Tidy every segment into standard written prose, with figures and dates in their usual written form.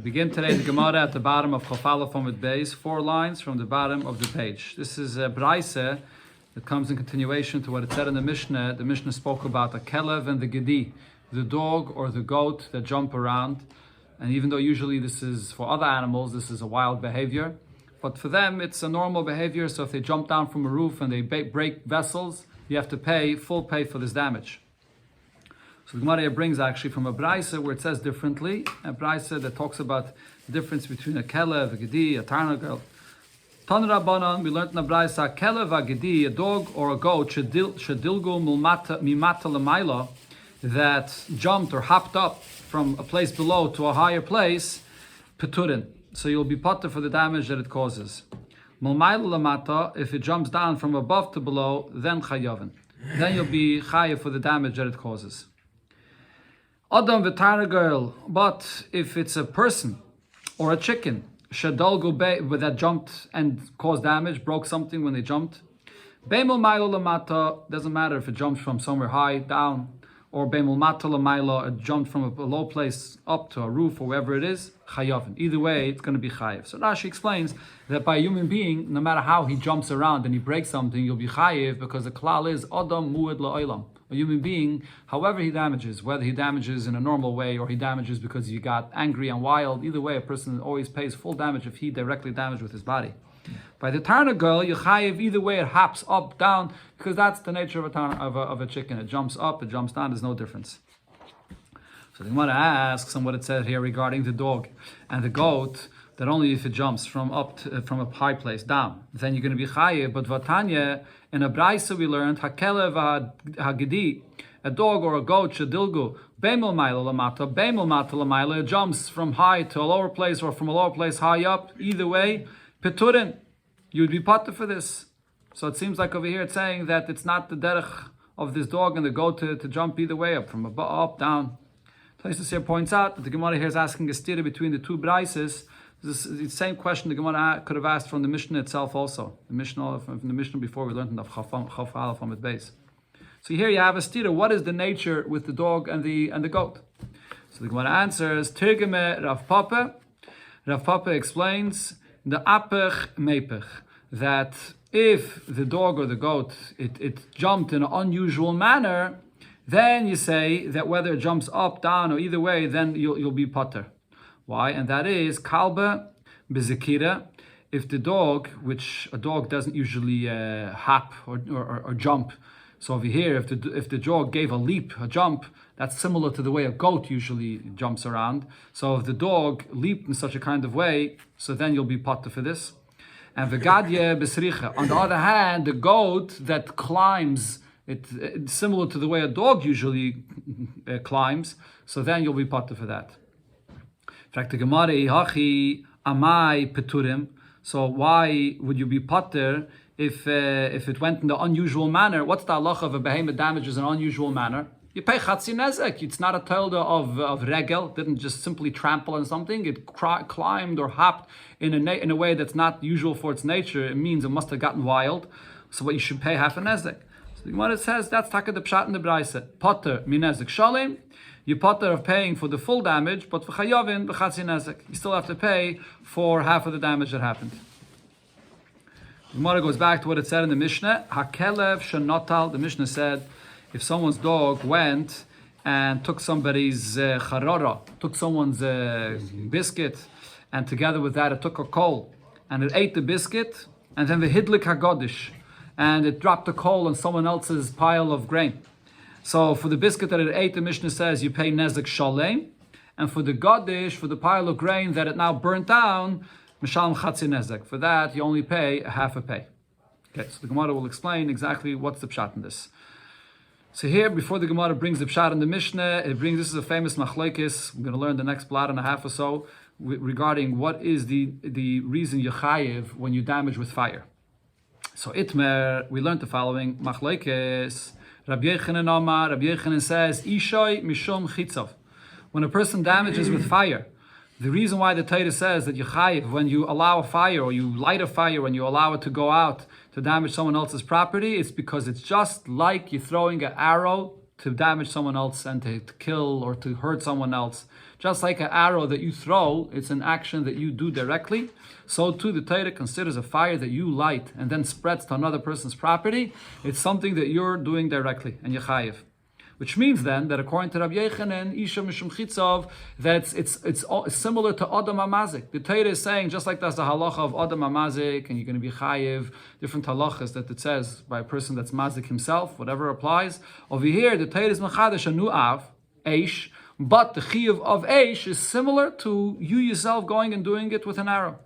Begin today the Gemara at the bottom of Chaf Aleph Amud Beis, 4 lines from the bottom of the page. This is a Braise that comes in continuation to what it said in the Mishnah. The Mishnah spoke about the Kelev and the Gedi, the dog or the goat that jump around. And even though usually this is for other animals, this is a wild behavior. But for them, it's a normal behavior. So if they jump down from a roof and they break vessels, you have to pay full pay for this damage. So the Gemara brings actually from a Braise where it says differently, a Braise that talks about the difference between a Kelev, a Gedi, a Tarnagel. Tan Rabbanan, we learned in the Braise, a Kelev, a Gedi, a dog or a goat, shedilgu mimata l'mayla, that jumped or hopped up from a place below to a higher place, peturin. So you'll be potter for the damage that it causes. Mulmayla l'mata, if it jumps down from above to below, then chayavin. Then you'll be chayav for the damage that it causes. Adam v'taragel, but if it's a person or a chicken, shadalgu that jumped and caused damage, broke something when they jumped. Beimul mayla l'mata, doesn't matter if it jumps from somewhere high down, or beimul mata l'mayla, it jumped from a low place up to a roof or wherever it is, chayavin. Either way, it's going to be chayav. So Rashi explains that by a human being, no matter how he jumps around and he breaks something, you'll be chayav because the klal is adam muad la'olam. A human being, however he damages, whether he damages in a normal way or he damages because he got angry and wild, either way, a person always pays full damage if he directly damaged with his body. By the Tarnagel, you chayiv either way, it hops up, down, because that's the nature of a chicken. It jumps up, it jumps down, there's no difference. So the Gemara asks on what it said here regarding the dog and the goat, that only if it jumps from from a high place down, then you're going to be chayiv. But Vatanya, in a Braise we learned, hakelev hagedi, a dog or a goat, shadilgu, beimul mayla lamata, beimul mata lamayla, it jumps from high to a lower place or from a lower place high up, either way, peturin, you would be potter for this. So it seems like over here it's saying that it's not the derech of this dog and the goat to jump either way, up from up, down. Taisus here points out that the Gemara here is asking a stira between the two Braises. This is the same question the Gemara could have asked from the Mishnah itself also. The Mishnah from the Mishnah before we learned of Chaf Aleph Amud Beis. So here you have a stira. What is the nature with the dog and the goat? So the Gemara answers, Tirgeme Rav Papa. Rav Papa explains the apech mepech, that if the dog or the goat it jumped in an unusual manner, then you say that whether it jumps up, down, or either way, then you'll be potter. Why? And that is kalba bezekira. If the dog, which a dog doesn't usually hop or jump, so over here, if the dog gave a leap, a jump, that's similar to the way a goat usually jumps around. So if the dog leaped in such a kind of way, so then you'll be potter for this. And vegadye besricha. On the other hand, the goat that climbs, it's similar to the way a dog usually climbs, so then you'll be potter for that. In fact, the Gemara hachi amai peturim. So why would you be potter if it went in the unusual manner? What's the halacha of a behemoth damages in an unusual manner? You pay chatzi nezek. It's not a tolda of regel. It didn't just simply trample on something. It climbed or hopped in a way that's not usual for its nature. It means it must have gotten wild. So what you should pay half a nezek. So the Gemara says that's taka the pshat in the Braise. Potter minezek shalim. You potter of paying for the full damage, but for chayavin b'chatzi nezek, you still have to pay for half of the damage that happened. The Gemara goes back to what it said in the Mishnah. Hakelev shenotal. The Mishnah said, if someone's dog went and took somebody's charara, took someone's biscuit, and together with that it took a coal, and it ate the biscuit, and then the hidlik hagodish, and it dropped the coal on someone else's pile of grain. So for the biscuit that it ate, the Mishnah says you pay nezek shalem, and for the godish, for the pile of grain that it now burnt down, mishalem chatzi nezek. For that, you only pay half a pay. Okay, so the Gemara will explain exactly what's the pshat in this. So here, before the Gemara brings the pshat in the Mishnah, this is a famous machlekes. We're going to learn the next blot and a half or so regarding what is the reason you chayiv when you damage with fire. So Itmer, we learned the following machlekes. Rabbi Yechanan says, Ishoy mishum chitzav. When a person damages with fire, the reason why the Torah says that you chayiv when you allow a fire or you light a fire, when you allow it to go out to damage someone else's property, it's because it's just like you're throwing an arrow to damage someone else and to kill or to hurt someone else. Just like an arrow that you throw, it's an action that you do directly. So too, the Torah considers a fire that you light and then spreads to another person's property. It's something that you're doing directly, and you're chayiv. Which means then that according to Rabbi Yechanan, Isha Mishum Chitzov, that it's similar to Adam HaMazik. The Torah is saying, just like that's the halacha of Adam HaMazik, and you're going to be chayiv, different halachas that it says by a person that's mazik himself, whatever applies. Over here, the Torah is Mechadash Anu'av, Eish, but the chiyuv of Eish is similar to you yourself going and doing it with an arrow.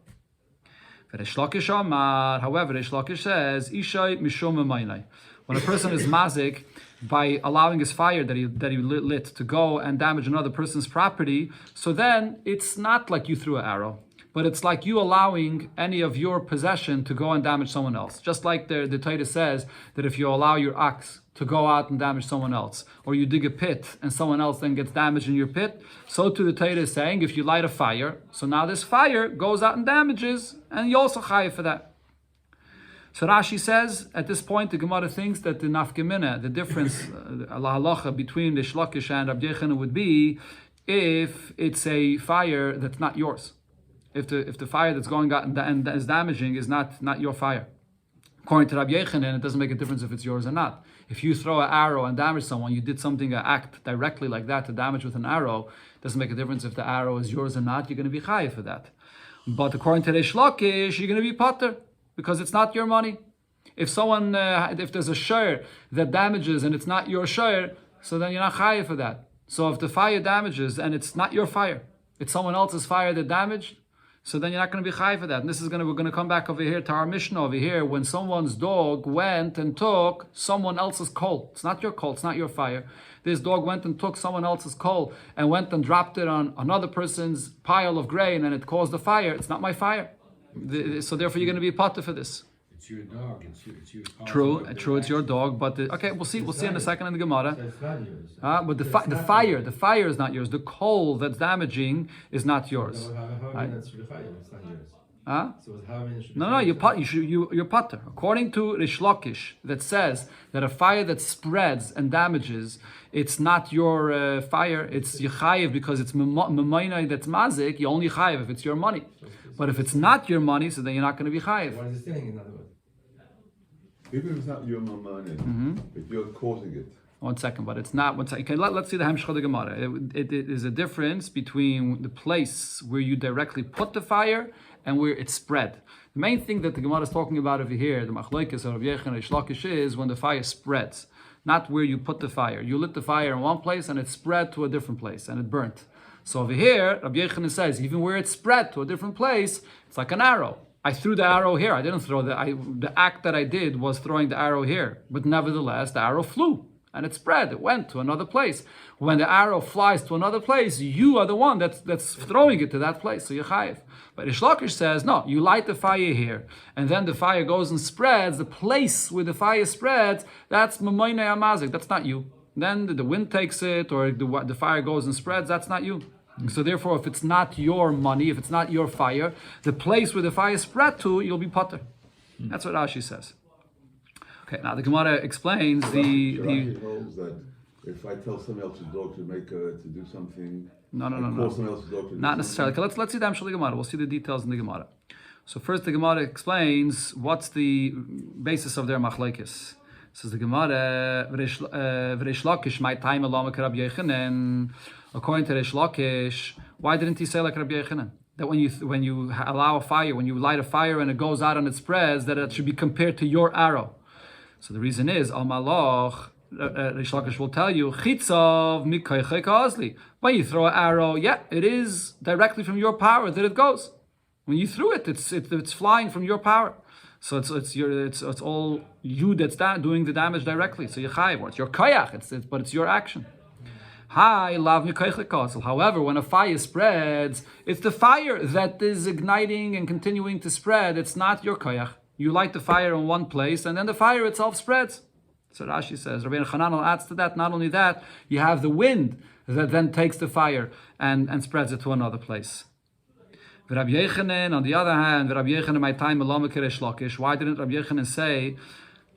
However, Reish Lakish says, Ishai Mishum Emainai. When a person is mazik by allowing his fire that he lit to go and damage another person's property, so then it's not like you threw an arrow, but it's like you allowing any of your possession to go and damage someone else. Just like the Torah says that if you allow your ox to go out and damage someone else, or you dig a pit and someone else then gets damaged in your pit, so too the Torah is saying if you light a fire, so now this fire goes out and damages, and you also chayav for that. So Rashi says, at this point, the Gemara thinks that the nafkemina, the difference, halacha between the Shlakish and Rabbi Yechanan would be if it's a fire that's not yours. If the fire that's going out and is damaging is not your fire. According to Rabbi Yechanan, it doesn't make a difference if it's yours or not. If you throw an arrow and damage someone, you did something, an act directly like that to damage with an arrow, it doesn't make a difference if the arrow is yours or not, you're going to be chayiv for that. But according to the Shlakish, you're going to be pater, because it's not your money. If there's a share that damages and it's not your share, so then you're not chayav for that. So if the fire damages and it's not your fire, it's someone else's fire that damaged, so then you're not going to be chayav for that. And we're going to come back over here to our Mishnah over here, when someone's dog went and took someone else's coal. It's not your coal, it's not your fire. This dog went and took someone else's coal and went and dropped it on another person's pile of grain and it caused a fire. It's not my fire. So therefore, you're going to be a potter for this. It's your dog. It's your true. It's your dog. But okay, we'll see. We'll see in a second in the Gemara. So it's not yours. But the fire is not yours. The coal that's damaging is not yours. So it's not yours. No, you're potter. According to Reish Lakish, that says that a fire that spreads and damages, it's not your fire. It's yechayev because it's memayna that's mazik. You only chayev if it's your money. But if it's not your money, so then you're not going to be chayev. What is it saying in other words? Even if it's not your money, but you're causing it. One second, but it's not. Okay, let's see the Hemshech of the Gemara. It is a difference between the place where you directly put the fire and where it's spread. The main thing that the Gemara is talking about over here, the Machlokes of Rabbi Yechanan and Reish Lakish, is when the fire spreads, not where you put the fire. You lit the fire in one place and it spread to a different place and it burnt. So over here, Rabbi Yechanan says, even where it spread to a different place, it's like an arrow. I threw the arrow here. I didn't throw the act that I did was throwing the arrow here. But nevertheless, the arrow flew and it spread. It went to another place. When the arrow flies to another place, you are the one that's throwing it to that place. So you're chayiv. But Reish Lakish says, no, you light the fire here, and then the fire goes and spreads. The place where the fire spreads, that's mamayne amazik. That's not you. Then the wind takes it, or the fire goes and spreads. That's not you. So therefore, if it's not your money, if it's not your fire, the place where the fire spread to, you'll be potter. That's what Rashi says. Okay, now the Gemara explains Rashi holds that if I tell someone else's dog to do something, no. Someone else's dog to Not necessarily. Okay, let's see the Amshel Gemara. We'll see the details in the Gemara. So first, the Gemara explains what's the basis of their machlekes. Says the Gemara, Reish Lakish, my time along with Rabbi Yechanan. According to Reish Lakish, why didn't he say like Rabbi Yechanan? That when you allow a fire, when you light a fire and it goes out and it spreads, that it should be compared to your arrow. So the reason is, Al Malach, Reish Lakish will tell you, Chitzov mikoychei ka'azli. When you throw an arrow, yeah, it is directly from your power that it goes. When you threw it, it's flying from your power. So it's all you that's doing the damage directly. So you're chayiv, or it's your koyach, but it's your action. Hi, lav mikoychei. However, when a fire spreads, it's the fire that is igniting and continuing to spread. It's not your koyach. You light the fire in one place, and then the fire itself spreads. So Rashi says, Rabbeinu Chananel adds to that, not only that, you have the wind that then takes the fire and spreads it to another place. Rabbi Yechanan, on the other hand, Rabbi Yechanan, my time, Reish Lakish. Why didn't Rabbi Yechanan say,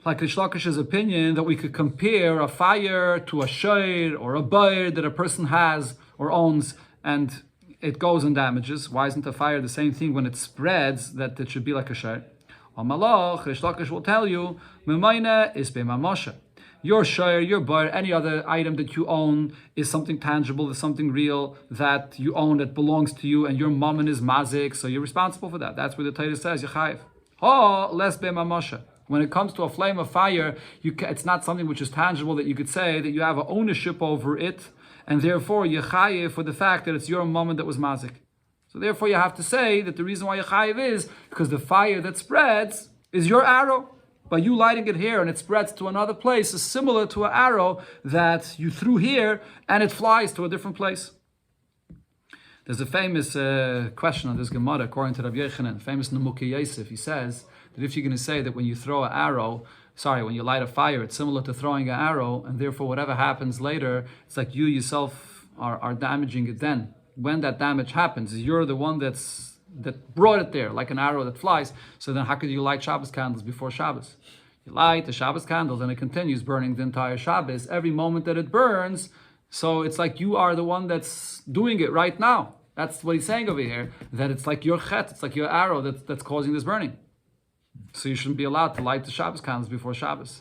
like Reish Lakish's opinion, that we could compare a fire to a shayr or a bird that a person has or owns and it goes and damages. Why isn't the fire the same thing when it spreads, that it should be like a share? Malach, Rish Lakish will tell you, Memaina is b'mamosha. Your share, your bar, any other item that you own is something tangible, is something real that you own, that belongs to you, and your mammon is mazik, so you're responsible for that. That's where the Torah says, Yechayev. Les b'mamosha. When it comes to a flame of fire, it's not something which is tangible that you could say that you have an ownership over it, and therefore Yechayev for the fact that it's your mammon that was mazik. So therefore you have to say that the reason why Yechayev is because the fire that spreads is your arrow. By you lighting it here and it spreads to another place is similar to an arrow that you threw here and it flies to a different place. There's a famous question on this Gemara according to Rabbi Yochanan, famous Nemuki Yosef. He says that if you're going to say that when you throw an arrow, when you light a fire, it's similar to throwing an arrow, and therefore whatever happens later, it's like you yourself are damaging it then. When that damage happens, you're the one that brought it there, like an arrow that flies. So then how could you light Shabbos candles before Shabbos? You light the Shabbos candles and it continues burning the entire Shabbos. Every moment that it burns, so it's like you are the one that's doing it right now. That's what he's saying over here, that it's like your chet, it's like your arrow that's causing this burning. So you shouldn't be allowed to light the Shabbos candles before Shabbos.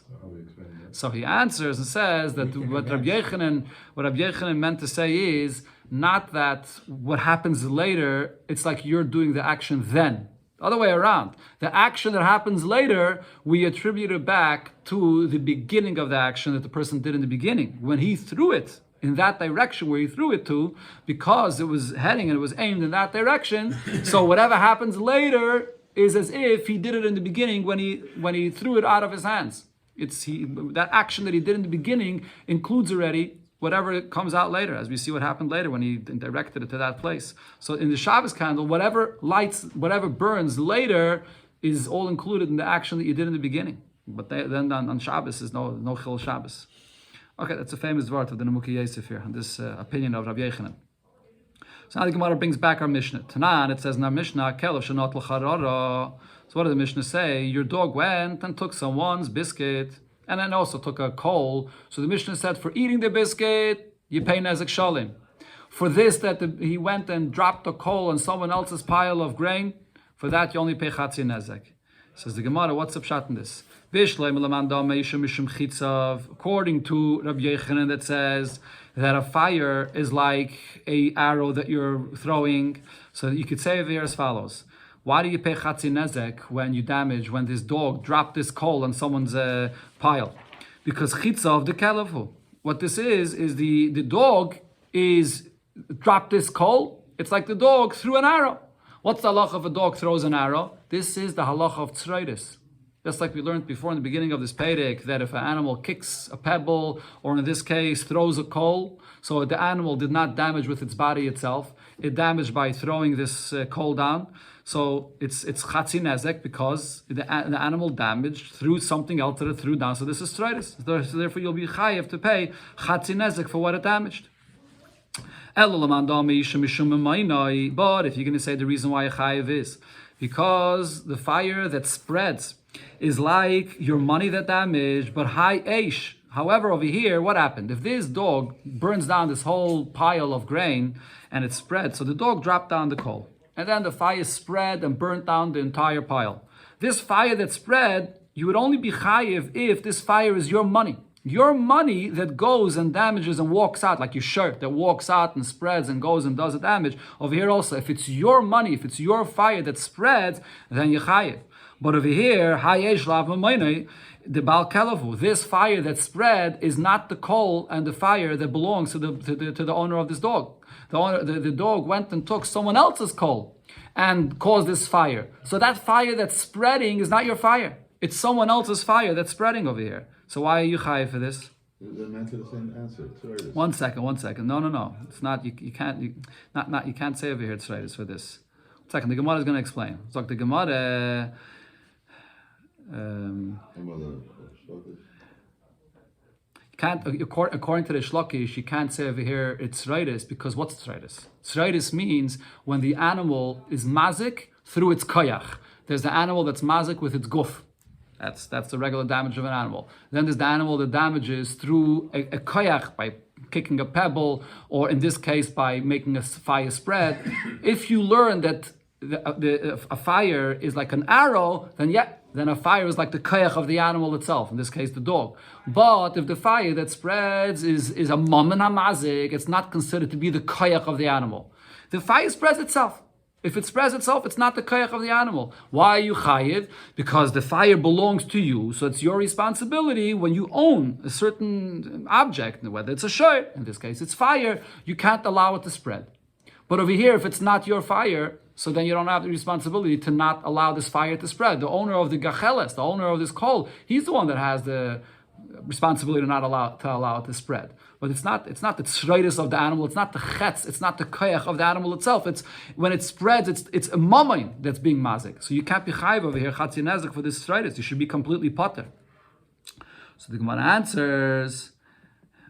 So he answers and says that what Rabbi Yochanan meant to say is not that what happens later, it's like you're doing the action then. The other way around. The action that happens later, we attribute it back to the beginning of the action that the person did in the beginning. When he threw it in that direction where he threw it to, because it was heading and it was aimed in that direction, so whatever happens later is as if he did it in the beginning when he threw it out of his hands. That action that he did in the beginning includes already whatever comes out later, as we see what happened later when he directed it to that place. So in the Shabbos candle, whatever burns later is all included in the action that you did in the beginning. But then on Shabbos is no Chil Shabbos. Okay, that's a famous word of the Nemuki Yosef here, and this opinion of Rabbi Yochanan. So now the Gemara brings back our Mishnah. Tanan, it says in our Mishnah, Kelev Shanot L'Charara. So what did the Mishnah say? Your dog went and took someone's biscuit, and then also took a coal. So the Mishnah said, for eating the biscuit, you pay nezek shalim. For this, that he went and dropped a coal on someone else's pile of grain, for that you only pay chatzi nezek. Says the Gemara, what's the pshat in this? According to Rabbi Yochanan, that says that a fire is like a arrow that you're throwing. So you could say over here as follows. Why do you pay chatzi nezek when this dog dropped this coal on someone's pile? Because chitzav the kelevu. What this is the dog is dropped this coal. It's like the dog threw an arrow. What's the halacha if a dog throws an arrow? This is the halacha of tzreitis. Just like we learned before in the beginning of this Perek, that if an animal kicks a pebble, or in this case throws a coal, so the animal did not damage with its body itself, it damaged by throwing this coal down. So it's chatzi nezek because the animal damaged through something else that it threw down. So this is tzreitis. So therefore you'll be chayiv to pay chatzi nezek for what it damaged. But if you're going to say the reason why a chayiv is because the fire that spreads is like your money that damaged, but high eish. However, over here, what happened? If this dog burns down this whole pile of grain and it spread, so the dog dropped down the coal, and then the fire spread and burnt down the entire pile. This fire that spread, you would only be chayiv if this fire is your money. Your money that goes and damages and walks out, like your shirt that walks out and spreads and goes and does the damage. Over here also, if it's your money, if it's your fire that spreads, then you're chayiv. But over here, the Baal Kelevu, this fire that spread is not the coal and the fire that belongs to the owner of this dog. The dog went and took someone else's coal and caused this fire. So that fire that's spreading is not your fire. It's someone else's fire that's spreading over here. So why are you chayiv for this? They meant the same answer. One second. No. It's not. You can't say over here it's right. It's for this. 1 second. The Gemara is going to explain. So the Gemara. You can't, according to the Shlokish, you can't say over here it's tzreitis because what's tzreitis? Tzreitis means when the animal is mazik through its koyach. There's the animal that's mazik with its guf. That's the regular damage of an animal. Then there's the animal that damages through a koyach by kicking a pebble, or in this case by making a fire spread. If you learn that a fire is like an arrow, then a fire is like the koyach of the animal itself, in this case the dog. But if the fire that spreads is a mammon hamazik, it's not considered to be the koyach of the animal. The fire spreads itself. If it spreads itself, it's not the koyach of the animal. Why are you chayiv? Because the fire belongs to you, so it's your responsibility when you own a certain object, whether it's a shor, in this case it's fire, you can't allow it to spread. But over here, if it's not your fire, so then you don't have the responsibility to not allow this fire to spread. The owner of the gacheles, the owner of this coal, he's the one that has the responsibility to not allow it to spread. But it's not the tzreitis of the animal, it's not the chetz, it's not the koyach of the animal itself. It's when it spreads, it's a mamain that's being mazik. So you can't be chayiv over here, chatzi nezek, for this tzreitis. You should be completely potter. So the Gemara answers,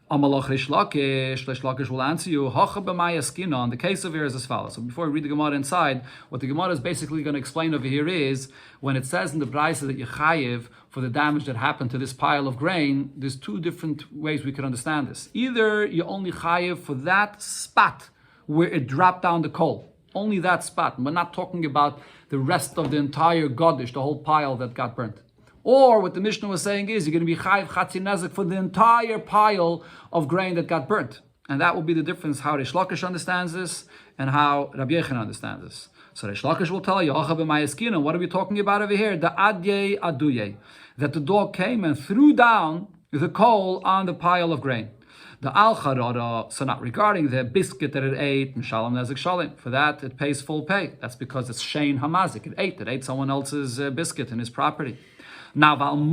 Amalach Reish Lakish will answer you, Hacha b'maya skina. The case over here is as follows. So before we read the Gemara inside, what the Gemara is basically going to explain over here is, when it says in the Braisa that you chayiv for the damage that happened to this pile of grain, there's two different ways we could understand this. Either you only chayiv for that spot where it dropped down the coal. Only that spot. We're not talking about the rest of the entire godish, the whole pile that got burnt. Or what the Mishnah was saying is, you're going to be chayiv chatzi nezek for the entire pile of grain that got burnt. And that will be the difference how Reish Lakish understands this and how Rabbi Yechon understands this. So Reish Lakish will tell you, what are we talking about over here? The adye aduye. That the dog came and threw down the coal on the pile of grain. The al charara, so not regarding the biscuit that it ate, mishalom nezek shalim. For that, it pays full pay. That's because it's shein hamazik. It ate someone else's biscuit in his property. Now, on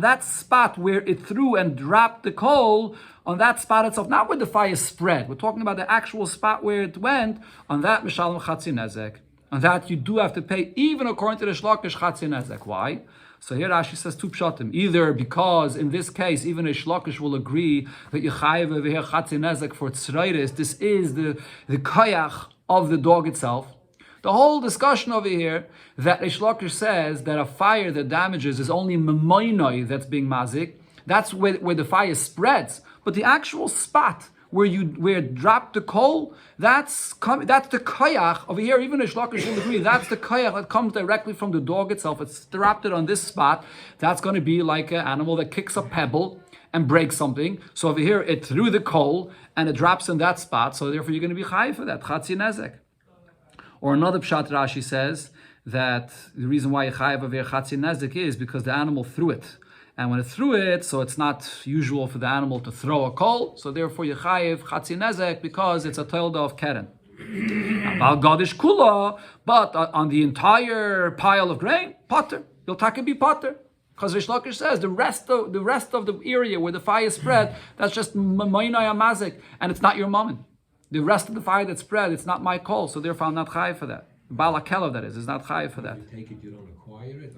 that spot where it threw and dropped the coal, on that spot itself, not where the fire spread, we're talking about the actual spot where it went, on that, mishalom chatzi nezek. On that, you do have to pay, even according to the Shlakish, chatzi nezek. Why? So here Rashi says two pshatim. Either because, in this case, even a Shlakish will agree that you chayiv over here chatzi nezek for tzreitis, this is the koyach of the dog itself. The whole discussion over here that Reish Lakish says that a fire that damages is only memoinoi that's being mazik. That's where the fire spreads. But the actual spot where it dropped the coal, that's the koyach over here. Even Reish Lakish will agree that's the koyach that comes directly from the dog itself. It's dropped it on this spot. That's going to be like an animal that kicks a pebble and breaks something. So over here it threw the coal and it drops in that spot. So therefore you're going to be chayiv for that chatzi nezek. Or another pshat Rashi says that the reason why Yechayev Aver Chatzi Nezek is because the animal threw it. And when it threw it, so it's not usual for the animal to throw a coal, so therefore Yechayev Chatzi Nezek because it's a toilda of Keren. About Gadish Kula, but on the entire pile of grain, potter. You'll take be potter. Because Reish Lakish says the rest of the area where the fire spread, that's just Maynai Amazik, and it's not your mammon. The rest of the fire that spread, it's not my call, so therefore I'm not chayiv for that. Bava Kama, that is not chayiv for that. You take it, you don't acquire it.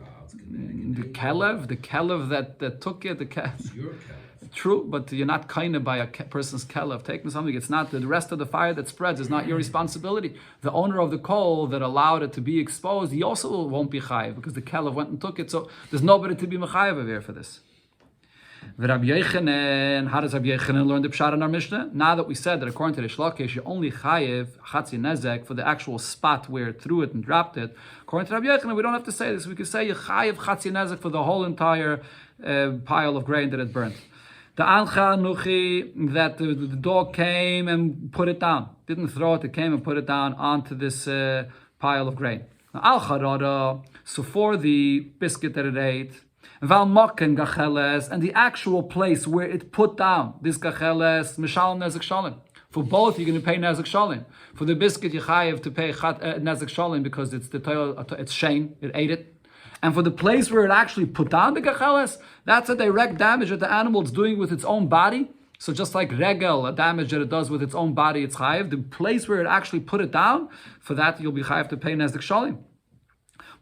The kelev that took it, it's your kelev. True, but you're not kind of by a person's kelev taking something. It's not the rest of the fire that spreads is not your responsibility. The owner of the coal that allowed it to be exposed, he also won't be chayiv because the kelev went and took it. So there's nobody to be mechayiv here for this. Rabbi Yochanan, how does Rabbi Yochanan learn the pshat in our Mishnah? Now that we said that according to the Shlakish, you only chayiv chatzi nezek for the actual spot where it threw it and dropped it. According to Rabbi Yochanan, we don't have to say this. We could say you chayiv chatzi nezek for the whole entire pile of grain that it burnt. The ancha nuchi, that the dog came and put it down. Didn't throw it, it came and put it down onto this pile of grain. Al charada, so for the biscuit that it ate, Valmaken gacheles, and the actual place where it put down this gacheles, mishalom nezek shalim. For both, you're going to pay nezek shalim. For the biscuit, you chayiv to pay nezek shalim because it's shein, it ate it. And for the place where it actually put down the gacheles, that's a direct damage that the animal is doing with its own body. So just like regel, a damage that it does with its own body, it's chayiv. The place where it actually put it down, for that you'll be chayiv to pay nezek shalim.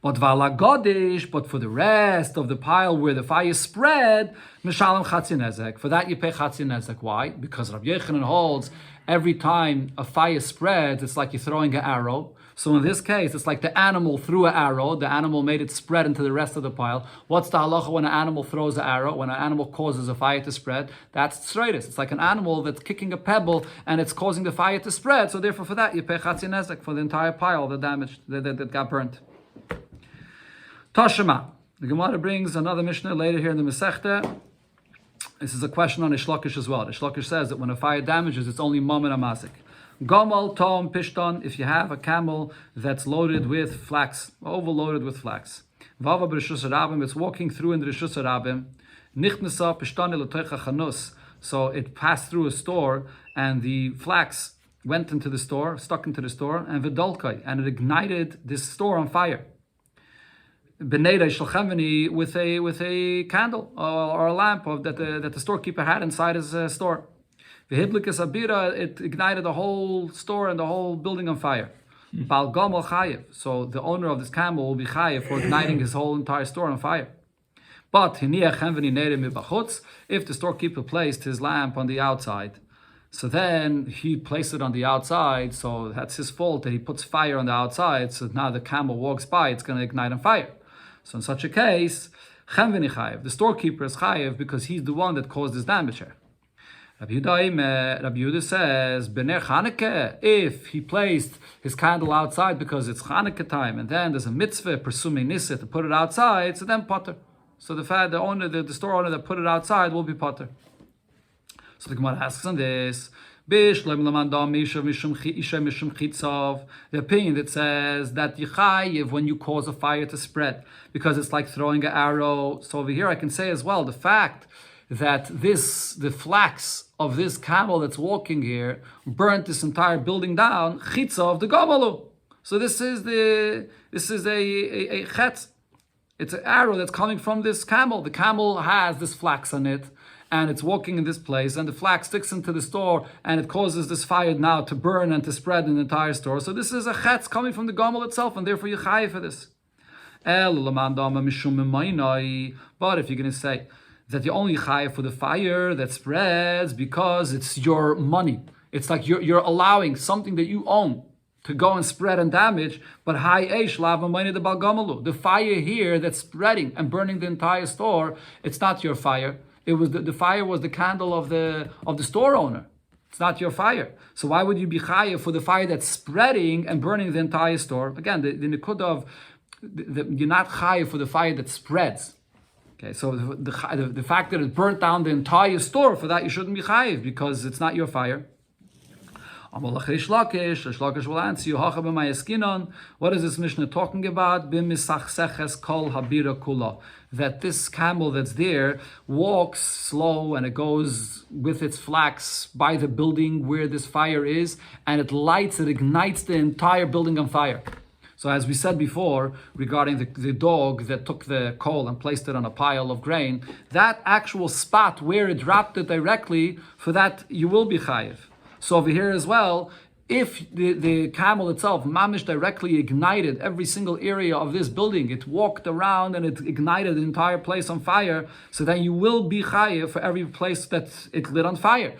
But for the rest of the pile where the fire spread, mishalom chatzi nezek. For that you pay chatzi nezek. Why? Because Rabbi Yochanan holds every time a fire spreads, it's like you're throwing an arrow. So in this case, it's like the animal threw an arrow. The animal made it spread into the rest of the pile. What's the halacha when an animal throws an arrow? When an animal causes a fire to spread, that's tzreitis. It's like an animal that's kicking a pebble and it's causing the fire to spread. So therefore, for that, you pay chatzin nezek for the entire pile, the damage that got burnt. Toshima. The Gemara brings another Mishnah later here in the Masechta. This is a question on Reish Lakish as well. Reish Lakish says that when a fire damages, it's only mom and amazik. Gomal, tom, pishton, if you have a camel that's loaded with flax, overloaded with flax. Vava b'rishus rabim, it's walking through in the rishus rabim. Nichnesa pishton elotecha chanus. So it passed through a store, and the flax went into the store, stuck into the store, and vidolkai, and it ignited this store on fire. Beneda shalchamini with a candle or a lamp that the storekeeper had inside his store. V'hidlikas abira, it ignited the whole store and the whole building on fire. Bal gamal chayev, so the owner of this camel will be chayev for igniting his whole entire store on fire. But if the storekeeper placed his lamp on the outside, so then he placed it on the outside, so that's his fault that he puts fire on the outside, so now the camel walks by, it's going to ignite on fire. So in such a case, the storekeeper is chayev because he's the one that caused this damage here. Rabbi Yehuda says, B'ner Chanukah, if he placed his candle outside because it's Chanukah time, and then there's a mitzvah, presuming nisa, to put it outside, so then potter. So the store owner that put it outside will be potter. So the Gemara asks on this, the opinion that says that yichayev when you cause a fire to spread, because it's like throwing an arrow. So over here I can say as well, the fact that the flax of this camel that's walking here burnt this entire building down, chitza of the gamalu. So this is a chetz. It's an arrow that's coming from this camel. The camel has this flax on it, and it's walking in this place, and the flax sticks into the store, and it causes this fire now to burn and to spread in the entire store. So this is a chetz coming from the gamal itself, and therefore you chayev for this. But if you're going to say that you only chayev for the fire that spreads because it's your money, it's like you're allowing something that you own to go and spread and damage, but the fire here that's spreading and burning the entire store, it's not your fire. It was the fire was the candle of the store owner. It's not your fire. So why would you be chayev for the fire that's spreading and burning the entire store? Again, the nikud of you're not chayev for the fire that spreads. Okay, so the fact that it burnt down the entire store, for that you shouldn't be chayev because it's not your fire. Reish Lakish will answer you, what is this Mishnah talking about? That this camel that's there walks slow and it goes with its flax by the building where this fire is, and it ignites the entire building on fire. So as we said before, regarding the dog that took the coal and placed it on a pile of grain, that actual spot where it dropped it directly, for that you will be chayev. So over here as well, if the camel itself, mamish, directly ignited every single area of this building, it walked around and it ignited the entire place on fire, so then you will be chayev for every place that it lit on fire.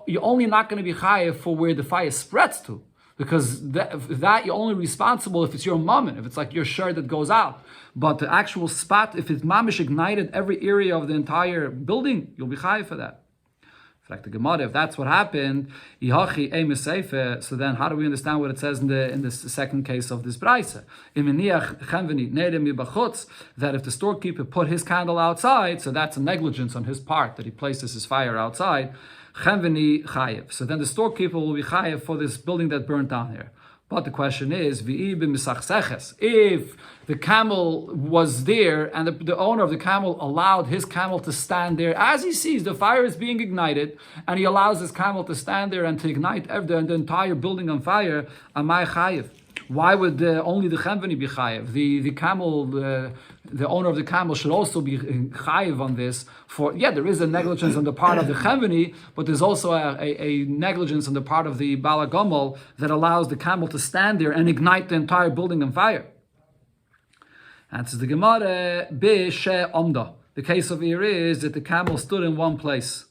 You're only not going to be chayev for where the fire spreads to, because that you're only responsible if it's your mammon, if it's like your shirt that goes out. But the actual spot, if it's mamish ignited every area of the entire building, you'll be chayev for that. The Gemara, if that's what happened, so then how do we understand what it says in the second case of this brayse? That if the storekeeper put his candle outside, so that's a negligence on his part that he places his fire outside. So then the storekeeper will be chayev for this building that burnt down here. But the question is, if the camel was there and the owner of the camel allowed his camel to stand there as he sees the fire is being ignited, and he allows his camel to stand there and to ignite the entire building on fire, amai chayev? Why would only the chemveni be chayev? The camel, the owner of the camel should also be chayev on this. There is a negligence on the part of the chemveni, but there's also a negligence on the part of the Bava Kama that allows the camel to stand there and ignite the entire building on fire. Answers the Gemara, Be She Omda. The case of here is that the camel stood in one place.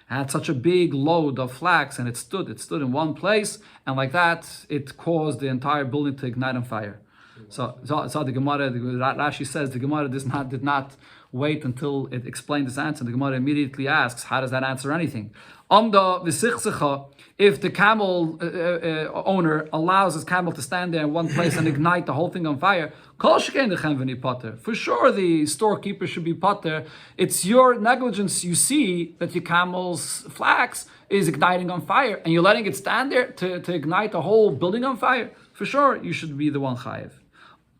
had such a big load of flax, and it stood in one place, and like that, it caused the entire building to ignite on fire. So the Gemara, Rashi says the Gemara did not wait until it explained this answer. The Gemara immediately asks, how does that answer anything? If the camel owner allows his camel to stand there in one place and ignite the whole thing on fire, for sure the storekeeper should be potter. It's your negligence. You see that your camel's flax is igniting on fire, and you're letting it stand there to ignite the whole building on fire. For sure, you should be the one chayiv.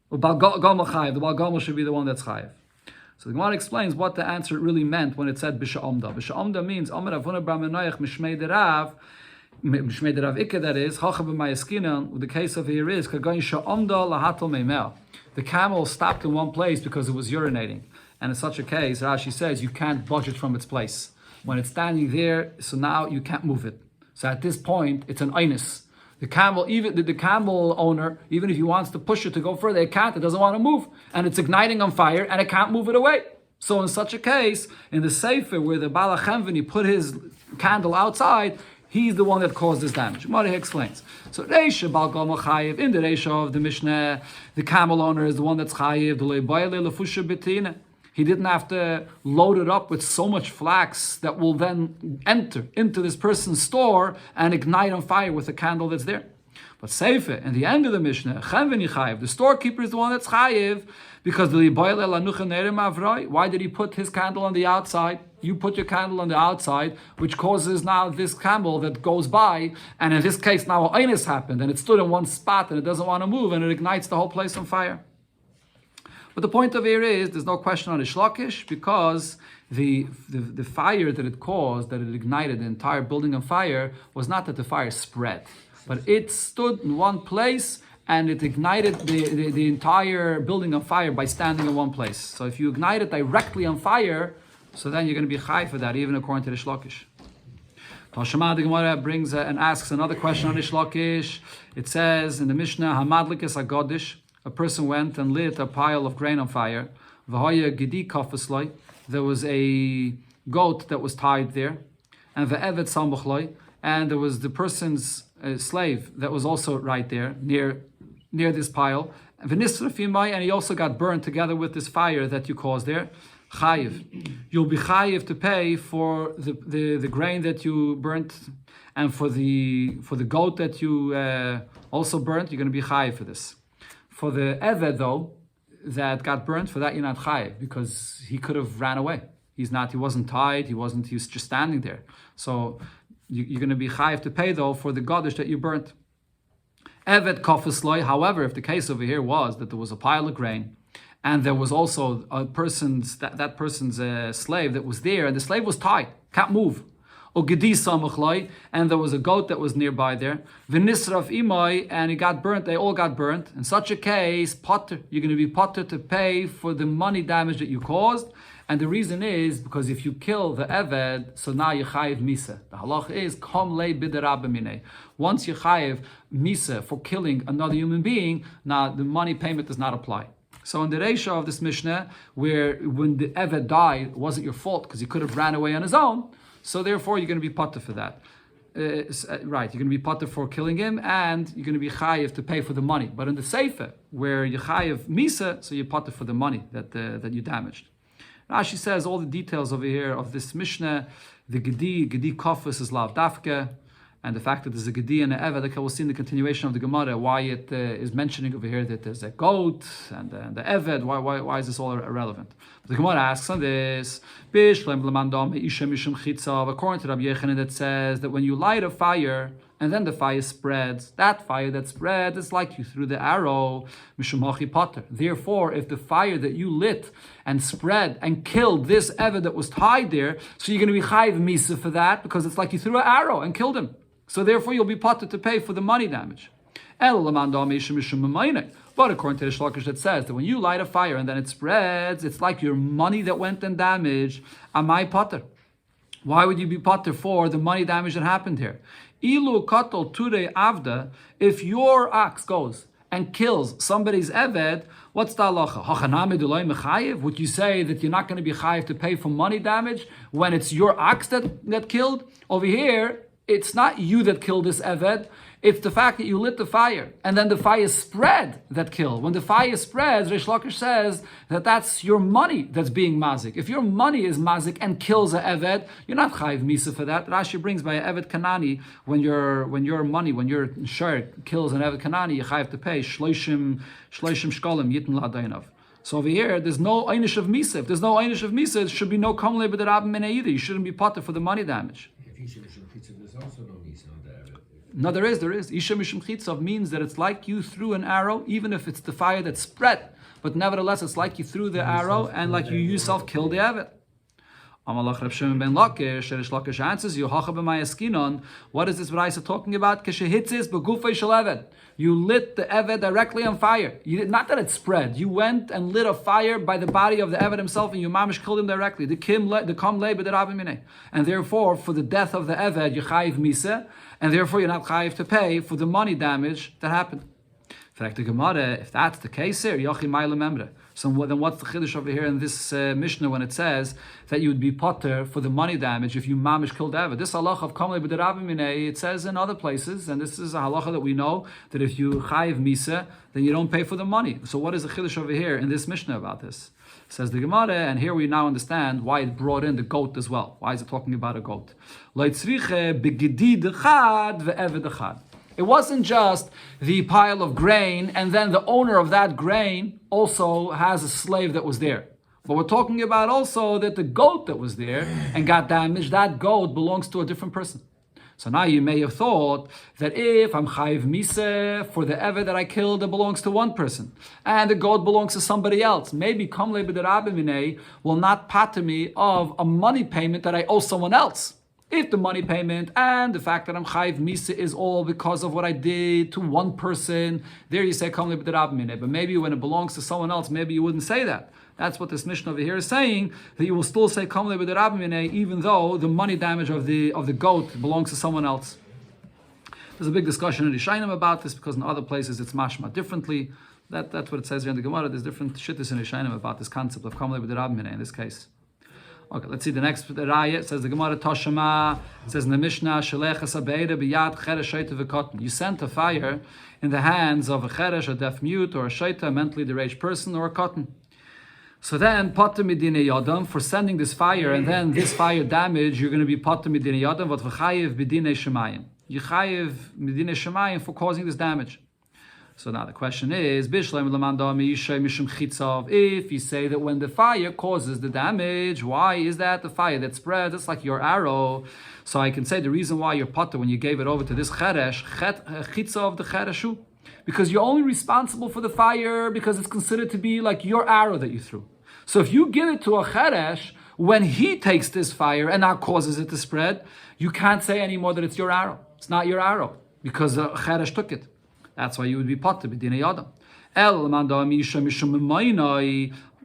The Bava Kama should be the one that's chayiv. So the Gemara explains what the answer really meant when it said Bisha Omda. Bisha Omda means Omer Avuna Bar Menoach Mishmei Derav, Mishmei Derav Ikke, that is, Chachav B'Mayaskinan, the case of here is, Kagoin Sha Omda Lahatal Meimel. The camel stopped in one place because it was urinating. And in such a case, Rashi says, you can't budge it from its place. When it's standing there, so now you can't move it. So at this point, it's an einus. The camel, even the camel owner, even if he wants to push it to go further, it can't. It doesn't want to move, and it's igniting on fire, and it can't move it away. So in such a case, in the sefer where the Bala Chemveni put his candle outside, he's the one that caused this damage. Mari explains. So Reisha Bal Gama Chayiv, in the Reisha of the Mishnah, the camel owner is the one that's Chayiv. The Leibayale Lefusha Betina. He didn't have to load it up with so much flax that will then enter into this person's store and ignite on fire with the candle that's there. But Seife, in the end of the Mishnah, the storekeeper is the one that's chayiv, because why did he put his candle on the outside? You put your candle on the outside, which causes now this camel that goes by, and in this case now an einus happened, and it stood in one spot and it doesn't want to move, and it ignites the whole place on fire. But the point of here is, there's no question on Rish Lakish, because the fire that it caused, that it ignited the entire building on fire, was not that the fire spread, but it stood in one place and it ignited the entire building on fire by standing in one place. So if you ignite it directly on fire, so then you're going to be chai for that, even according to Rish Lakish. Tashema, the Gemara brings and asks another question on Rish Lakish. It says in the Mishnah, Hamadlikis Agodish, a person went and lit a pile of grain on fire. V'haya gedi kafasloi, there was a goat that was tied there, and ve'evet sambuchloi, and there was the person's slave that was also right there near this pile. And v'nisrafimai, and he also got burned together with this fire that you caused there. Chayiv, you'll be chayiv to pay for the grain that you burnt, and for the goat that you also burnt. You're going to be chayiv for this. For the Eved, though, that got burnt, for that you're not chayiv, because he could have ran away. He wasn't tied, he was just standing there. So you're going to be chayiv to pay, though, for the godish that you burnt. Eved kofasloi, however, if the case over here was that there was a pile of grain, and there was also a person's slave that was there, and the slave was tied, can't move. And there was a goat that was nearby there. V'nisraf imai, and he got burnt. They all got burnt. In such a case, potter, you're going to be potter to pay for the money damage that you caused. And the reason is because if you kill the eved, so now you chayiv misa. The halach is kom le b'derabamine. Once you chayiv misa for killing another human being, now the money payment does not apply. So in the Reisha of this Mishnah, where when the eved died, it wasn't your fault because he could have ran away on his own. So therefore, you're going to be potter for that. Right, you're going to be potter for killing him, and you're going to be chayiv to pay for the money. But in the Sefer, where you chayiv misa, so you're potter for the money that you damaged. Rashi says all the details over here of this Mishnah. The Gedi kofus is lav dafke, and the fact that there's a Gedi and an Eved, like we'll see in the continuation of the Gemara, why it is mentioning over here that there's a goat and the Eved. Why is this all irrelevant? The Gemara asks on this, according to Rabbi Yechanan, that says that when you light a fire and then the fire spreads, that fire that spread is like you threw the arrow, Mishumachi Potter. Therefore, if the fire that you lit and spread and killed this Eved that was tied there, so you're going to be chayiv misa for that, because it's like you threw an arrow and killed him. So therefore, you'll be potter to pay for the money damage. But according to the Shlakish, that says that when you light a fire and then it spreads, it's like your money that went and damaged. Amai potter. Why would you be potter for the money damage that happened here? Ilu katol ture avda. If your ox goes and kills somebody's eved, what's the halacha? Hachanami d'loi mechayev? Would you say that you're not going to be chayev to pay for money damage when it's your ox that killed? Over here, it's not you that killed this eved. It's the fact that you lit the fire, and then the fire spread that killed. When the fire spreads, Reish Lakish says that that's your money that's being mazik. If your money is mazik and kills a eved, you're not chayiv misa for that. Rashi brings by a eved kanani, when your shar kills an eved kanani, you chayiv to pay shloishim shkolim yitin la'adainav. So over here, there's no einish of misa. If there's no einish of misa, there should be no kamle b'derab minei either. You shouldn't be potter for the money damage. If he's in Shulchan, there's also no Misa on there. No, there is. Isha Mishum Chitzav means that it's like you threw an arrow, even if it's the fire that spread. But nevertheless, it's like you threw the arrow and like you yourself killed the Eved. Amalach Reb Shimon ben Lakish, Reish Lakish answers you, Hacha b'mayaskinon. What is this Braisa talking about? Keshehitzis begufei shel Eved. You lit the Eved directly on fire. Not that it spread. You went and lit a fire by the body of the Eved himself, and you mamish killed him directly. The kam le b'derabim minei. And therefore, for the death of the Eved, you chayiv misa, and therefore you're not chayiv to pay for the money damage that happened. If that's the case here, Yochi Maila Memre. So then what's the chiddush over here in this Mishnah when it says that you would be potter for the money damage if you mamish killed Eved? This halacha of kamle b'derabim minei, it says in other places, and this is a halacha that we know, that if you chayiv misa, then you don't pay for the money. So what is the chiddush over here in this Mishnah about this? Says the Gemara, and here we now understand why it brought in the goat as well. Why is it talking about a goat? It wasn't just the pile of grain, and then the owner of that grain also has a slave that was there. But we're talking about also that the goat that was there and got damaged, that goat belongs to a different person. So now you may have thought that if I'm chayiv misa for the eved that I killed, it belongs to one person, and the goat belongs to somebody else. Maybe kamle b'derabim minei will not pater me of a money payment that I owe someone else. If the money payment and the fact that I'm chayiv misa is all because of what I did to one person, there you say kamle b'derabim minei. But maybe when it belongs to someone else, maybe you wouldn't say that. That's what this Mishnah over here is saying, that you will still say kamle b'derabim minei, even though the money damage of the goat belongs to someone else. There's a big discussion in Rishayim about this, because in other places it's mashma differently. That's what it says here in the Gemara. There's different shittas in Rishayim about this concept of kamle b'derabim minei in this case. Okay, let's see the next raya. It says the Gemara Toshama. It says in the Mishnah, Sheleches abeida b'yad cheresh sheita v'kotten. You sent a fire in the hands of a cheresh, a deaf mute, or a sheita, a mentally deranged person, or a cotton. So then, potter midine yodam for sending this fire, and then this fire damage, you're going to be potter midine yodam, what v'chayev b'dine shemayim. You chayev midine shemayim for causing this damage. So now the question is, if you say that when the fire causes the damage, why is that the fire that spreads? It's like your arrow. So I can say the reason why you're potter when you gave it over to this cheresh, chitza of the chereshu, because you're only responsible for the fire because it's considered to be like your arrow that you threw. So if you give it to a cheresh, when he takes this fire and now causes it to spread, you can't say anymore that it's your arrow. It's not your arrow because the cheresh took it. That's why you would be potter b'dinei yadam.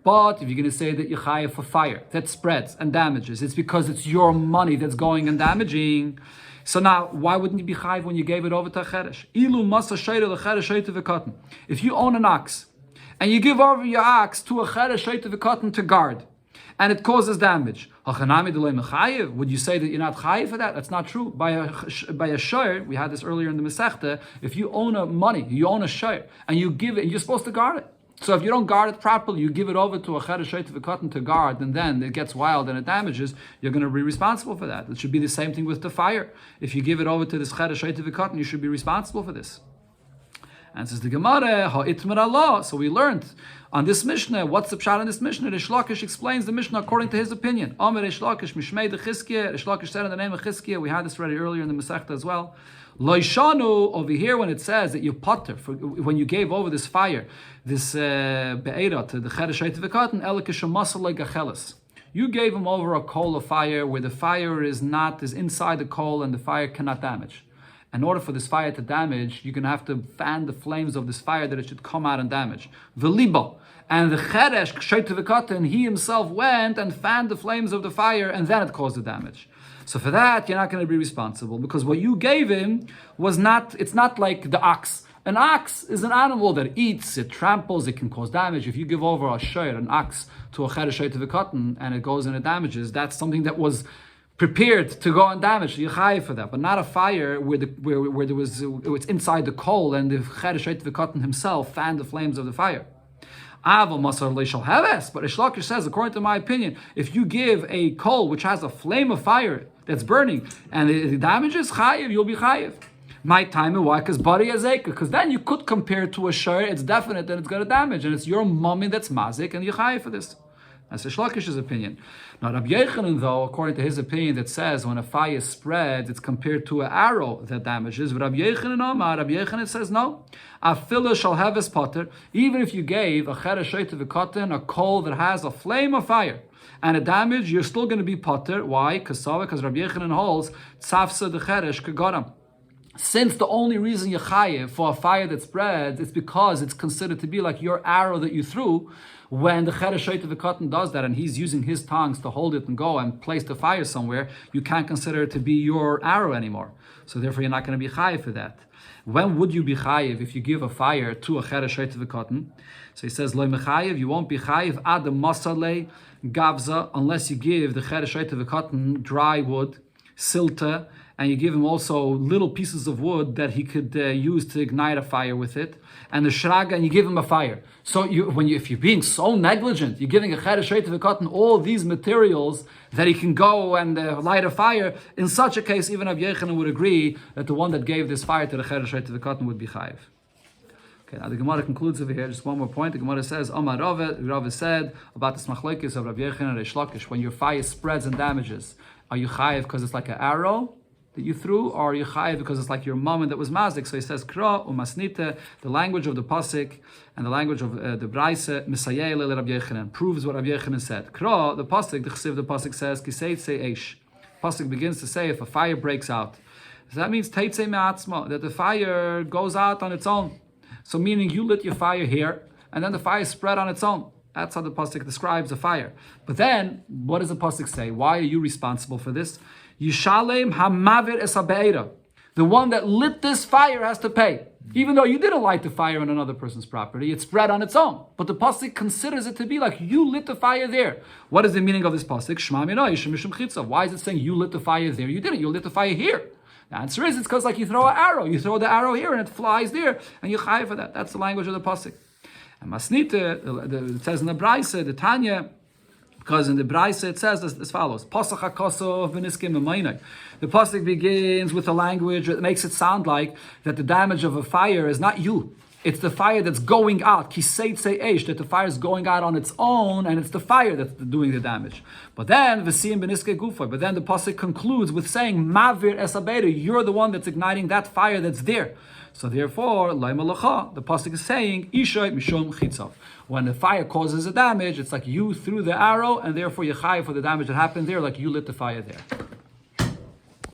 But if you're going to say that you're chayav for fire that spreads and damages, it's because it's your money that's going and damaging. So now, why wouldn't you be chayav when you gave it over to a cheresh? If you own an ox and you give over your ox to a cheresh sheita v'katan to guard, and it causes damage, would you say that you're not chayiv for that? That's not true. By a shayr, we had this earlier in the Masechta, if you own a money, you own a shayr, and you give it, you're supposed to guard it. So if you don't guard it properly, you give it over to a cheresh sheita v'katan to guard, and then it gets wild and it damages, you're going to be responsible for that. It should be the same thing with the fire. If you give it over to this cheresh sheita v'katan, you should be responsible for this. And says the Gemara, ha'itmer Allah. So we learned on this Mishnah, what's the pshat in this Mishnah? Reish Lakish explains the Mishnah according to his opinion. Amar Reish Lakish, Mishmei de Chizkiah. Reish Lakish said in the name of Chizkiah, we had this already earlier in the Masechta as well. Loishanu, over here when it says that you potter, when you gave over this fire, this be'era to the cheresh sheita v'katan, elikish masal legachelis. You gave him over a coal of fire where the fire is inside the coal and the fire cannot damage. In order for this fire to damage, you're going to have to fan the flames of this fire that it should come out and damage. V'libo. And the cheresh, sheita v'katan, he himself went and fanned the flames of the fire, and then it caused the damage. So for that, you're not going to be responsible, because what you gave him was not, it's not like the ox. An ox is an animal that eats, it tramples, it can cause damage. If you give over a shayr, an ox, to a cheresh to the cotton, and it goes and it damages, that's something that was prepared to go and damage. So you're chayiv for that, but not a fire where there was it's inside the coal and the cheresh to the cotton himself fanned the flames of the fire. Aval masar leishal heves. But Reish Lakish says, according to my opinion, if you give a coal which has a flame of fire that's burning and it damages chayiv, you'll be chayiv. My time and why? Because bari azeka. Because then you could compare it to a shayr. It's definite that it's going to damage, and it's your mummy that's mazik, and you're chayiv for this. That's Reish Lakish's opinion. Now Rabbi Yochanan, though, according to his opinion, that says when a fire spreads, it's compared to an arrow that damages. But Rabbi Yochanan says no. Afila shall have his potter. Even if you gave a cheresh to the cotton, a coal that has a flame of fire, and a damage, you're still going to be potter. Why? Because Rabbi Yochanan holds tzafsa the cheresh kagoram. Since the only reason you're chayiv for a fire that spreads is because it's considered to be like your arrow that you threw, when the cheresh to the cotton does that and he's using his tongues to hold it and go and place the fire somewhere, you can't consider it to be your arrow anymore. So therefore you're not going to be chayiv for that. When would you be chayiv if you give a fire to a cheresh to the cotton? So he says, Lo mechayiv, you won't be chayiv ad masale gavza, unless you give the cheresh to the cotton dry wood, silta, and you give him also little pieces of wood that he could use to ignite a fire with it, and the shraga, and you give him a fire. So if you're being so negligent, you're giving a cheresh to the cotton all these materials that he can go and light a fire. In such a case, even Rabbi Yochanan would agree that the one that gave this fire to the cheresh to the cotton would be chayiv. Okay, now the Gemara concludes over here. Just one more point. The Gemara says, Amar Rava said about the smachlokes of Rabbi Yochanan and Reish Lakish, when your fire spreads and damages, are you chayiv because it's like an arrow that you threw, or are you chayiv because it's like your mom that was mazik? So he says, Kra umasnite, the language of the pasuk and the language of the braise, misayeh le Rabbi Yochanan, proves what Rabbi Yochanan said. Kra, the pasuk, the chesiv, the pasuk says, kiseit se eish. Pasuk begins to say, if a fire breaks out, so that means teitze me'atzma, that the fire goes out on its own. So meaning you lit your fire here, and then the fire spread on its own. That's how the pasuk describes the fire. But then, what does the pasuk say? Why are you responsible for this? Yishalem hamavir es habeira. The one that lit this fire has to pay. Even though you didn't light the fire on another person's property, it spread on its own. But the pasuk considers it to be like you lit the fire there. What is the meaning of this pasuk? Shema minoi mishum chitza. Why is it saying you lit the fire there? You didn't. You lit the fire here. The answer is, it's because like you throw an arrow. You throw the arrow here and it flies there, and you chayiv for that. That's the language of the pasuk. And masnita, it says in the Braise, the Tanya, because in the Braise it says as follows: Pasach hakosov v'niskim b'maynai. The pasuk begins with a language that makes it sound like that the damage of a fire is not you. It's the fire that's going out. Kiseit se eish, that the fire is going out on its own, and it's the fire that's doing the damage. But then v'sim b'niske gufoy. But then the pasuk concludes with saying mavir es habeira. You're the one that's igniting that fire that's there. So therefore, the pasuk is saying, Ishay mishum chitzav. When the fire causes a damage, it's like you threw the arrow, and therefore you chayiv for the damage that happened there, like you lit the fire there.